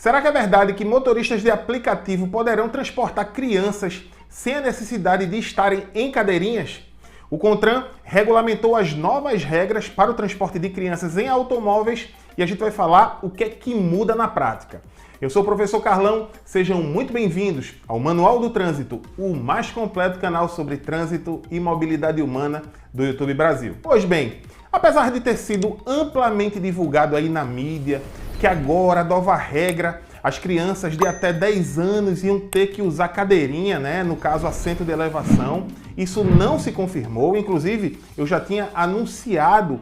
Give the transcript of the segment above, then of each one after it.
Será que é verdade que motoristas de aplicativo poderão transportar crianças sem a necessidade de estarem em cadeirinhas? O CONTRAN regulamentou as novas regras para o transporte de crianças em automóveis e a gente vai falar o que é que muda na prática. Eu sou o professor Carlão, sejam muito bem-vindos ao Manual do Trânsito, o mais completo canal sobre trânsito e mobilidade humana do YouTube Brasil. Pois bem, apesar de ter sido amplamente divulgado aí na mídia que agora a nova regra, as crianças de até 10 anos iam ter que usar cadeirinha, no caso assento de elevação. Isso não se confirmou, inclusive eu já tinha anunciado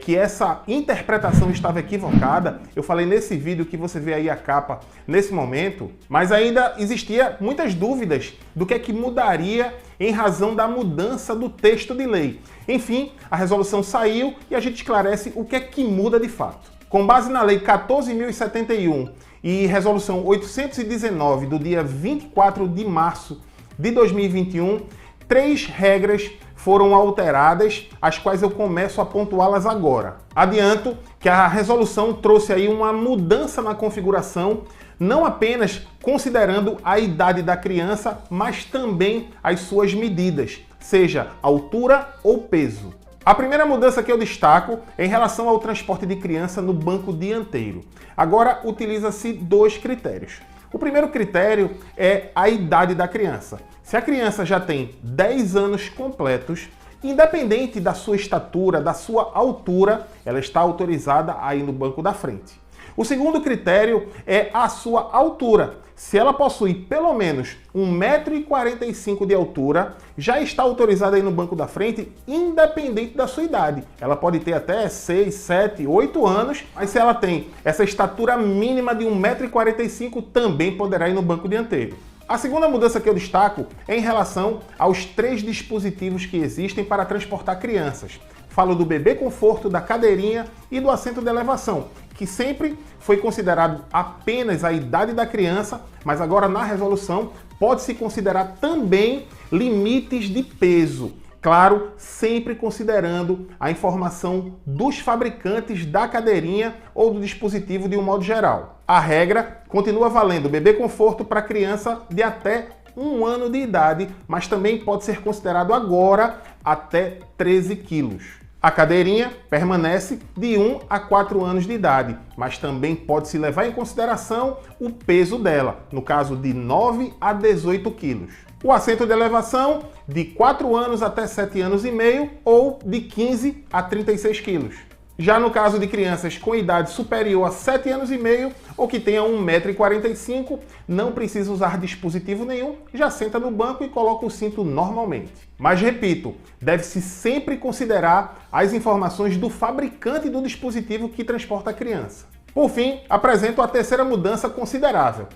que essa interpretação estava equivocada. Eu falei nesse vídeo que você vê aí a capa nesse momento, mas ainda existia muitas dúvidas do que é que mudaria em razão da mudança do texto de lei. Enfim, a resolução saiu e a gente esclarece o que é que muda de fato. Com base na Lei 14.071 e Resolução 819 do dia 24 de março de 2021, 3 regras foram alteradas, as quais eu começo a pontuá-las agora. Adianto que a resolução trouxe aí uma mudança na configuração, não apenas considerando a idade da criança, mas também as suas medidas, seja altura ou peso. A primeira mudança que eu destaco é em relação ao transporte de criança no banco dianteiro. Agora utiliza-se 2 critérios. O primeiro critério é a idade da criança. Se a criança já tem 10 anos completos, independente da sua estatura, da sua altura, ela está autorizada a ir no banco da frente. O segundo critério é a sua altura. Se ela possui pelo menos 1,45 m de altura, já está autorizada a ir no banco da frente, independente da sua idade. Ela pode ter até 6, 7, 8 anos, mas se ela tem essa estatura mínima de 1,45 m, também poderá ir no banco dianteiro. A segunda mudança que eu destaco é em relação aos 3 dispositivos que existem para transportar crianças. Falo do bebê conforto, da cadeirinha e do assento de elevação, que sempre foi considerado apenas a idade da criança, mas agora na resolução pode-se considerar também limites de peso. Claro, sempre considerando a informação dos fabricantes da cadeirinha ou do dispositivo de um modo geral. A regra continua valendo bebê conforto para criança de até 1 ano de idade, mas também pode ser considerado agora até 13 quilos. A cadeirinha permanece de 1 a 4 anos de idade, mas também pode-se levar em consideração o peso dela, no caso de 9 a 18 quilos. O assento de elevação de 4 anos até 7 anos e meio ou de 15 a 36 quilos. Já no caso de crianças com idade superior a 7 anos e meio ou que tenha 1,45 m, não precisa usar dispositivo nenhum, já senta no banco e coloca o cinto normalmente. Mas repito, deve-se sempre considerar as informações do fabricante do dispositivo que transporta a criança. Por fim, apresento a terceira mudança considerável.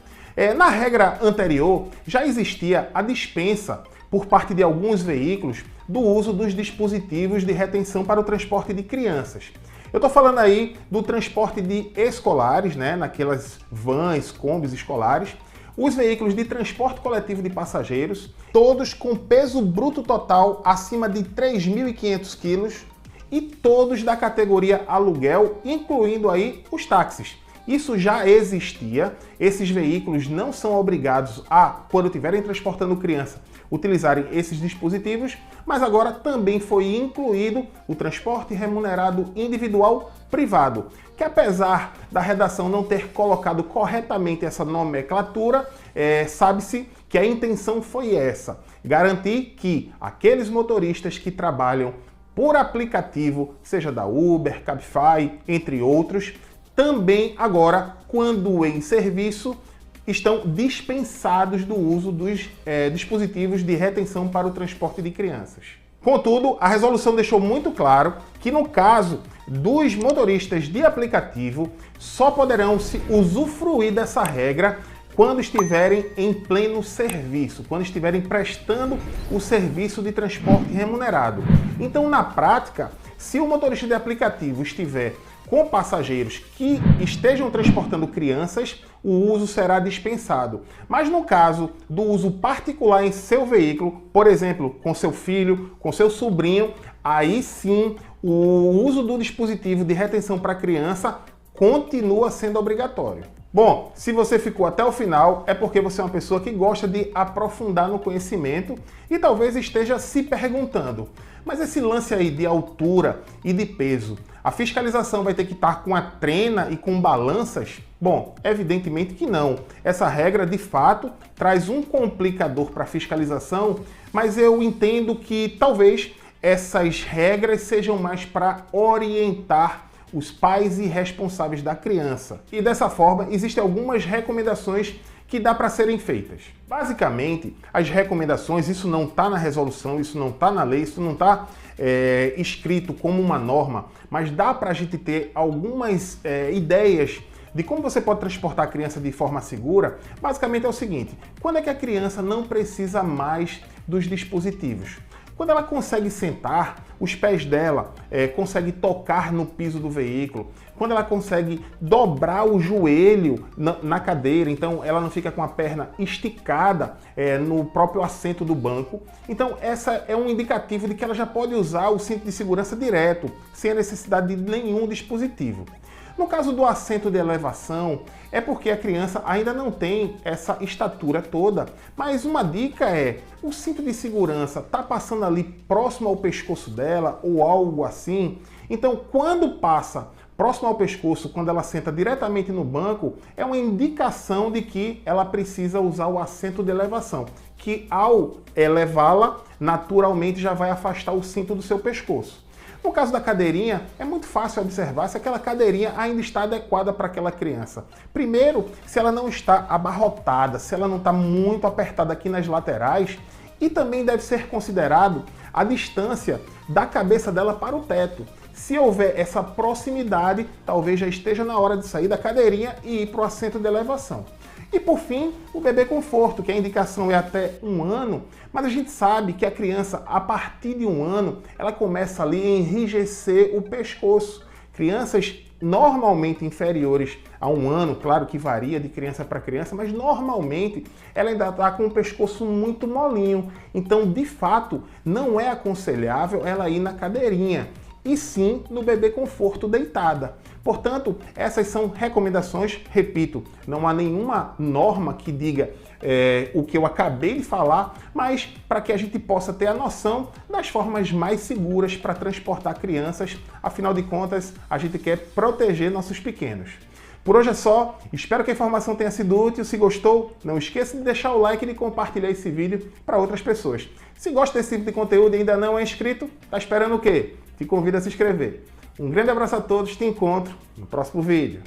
Na regra anterior, já existia a dispensa por parte de alguns veículos do uso dos dispositivos de retenção para o transporte de crianças. Eu estou falando aí do transporte de escolares, naquelas vans, combis escolares, os veículos de transporte coletivo de passageiros, todos com peso bruto total acima de 3.500 quilos e todos da categoria aluguel, incluindo aí os táxis. Isso já existia, esses veículos não são obrigados a, quando estiverem transportando criança, utilizarem esses dispositivos, mas agora também foi incluído o transporte remunerado individual privado, que apesar da redação não ter colocado corretamente essa nomenclatura, sabe-se que a intenção foi essa, garantir que aqueles motoristas que trabalham por aplicativo, seja da Uber, Cabify, entre outros, também agora, quando em serviço, estão dispensados do uso dos dispositivos de retenção para o transporte de crianças. Contudo, a resolução deixou muito claro que no caso dos motoristas de aplicativo, só poderão se usufruir dessa regra quando estiverem em pleno serviço, quando estiverem prestando o serviço de transporte remunerado. Então, na prática, se o motorista de aplicativo estiver com passageiros que estejam transportando crianças, o uso será dispensado. Mas no caso do uso particular em seu veículo, por exemplo, com seu filho, com seu sobrinho, aí sim o uso do dispositivo de retenção para criança continua sendo obrigatório. Bom, se você ficou até o final, é porque você é uma pessoa que gosta de aprofundar no conhecimento e talvez esteja se perguntando, mas esse lance aí de altura e de peso, a fiscalização vai ter que estar com a trena e com balanças? Bom, evidentemente que não. Essa regra, de fato, traz um complicador para a fiscalização, mas eu entendo que talvez essas regras sejam mais para orientar os pais e responsáveis da criança. E dessa forma, existem algumas recomendações que dá para serem feitas. Basicamente, as recomendações, isso não está na resolução, isso não está na lei, isso não está escrito como uma norma, mas dá para a gente ter algumas ideias de como você pode transportar a criança de forma segura. Basicamente é o seguinte: quando é que a criança não precisa mais dos dispositivos? Quando ela consegue sentar, os pés dela conseguem tocar no piso do veículo, quando ela consegue dobrar o joelho na cadeira, então ela não fica com a perna esticada no próprio assento do banco. Então essa é um indicativo de que ela já pode usar o cinto de segurança direto, sem a necessidade de nenhum dispositivo. No caso do assento de elevação, é porque a criança ainda não tem essa estatura toda, mas uma dica é, o cinto de segurança está passando ali próximo ao pescoço dela ou algo assim, então quando passa próximo ao pescoço, quando ela senta diretamente no banco, é uma indicação de que ela precisa usar o assento de elevação, que ao elevá-la, naturalmente já vai afastar o cinto do seu pescoço. No caso da cadeirinha, é muito fácil observar se aquela cadeirinha ainda está adequada para aquela criança. Primeiro, se ela não está abarrotada, se ela não está muito apertada aqui nas laterais, e também deve ser considerado a distância da cabeça dela para o teto. Se houver essa proximidade, talvez já esteja na hora de sair da cadeirinha e ir para o assento de elevação. E por fim, o bebê conforto, que a indicação é até 1 ano, mas a gente sabe que a criança, a partir de 1 ano, ela começa ali a enrijecer o pescoço. Crianças normalmente inferiores a 1 ano, claro que varia de criança para criança, mas normalmente ela ainda está com o pescoço muito molinho. Então, de fato, não é aconselhável ela ir na cadeirinha, e sim no bebê conforto deitada. Portanto, essas são recomendações, repito, não há nenhuma norma que diga o que eu acabei de falar, mas para que a gente possa ter a noção das formas mais seguras para transportar crianças, afinal de contas, a gente quer proteger nossos pequenos. Por hoje é só, espero que a informação tenha sido útil. Se gostou, não esqueça de deixar o like e de compartilhar esse vídeo para outras pessoas. Se gosta desse tipo de conteúdo e ainda não é inscrito, tá esperando o quê? Te convido a se inscrever. Um grande abraço a todos, te encontro no próximo vídeo.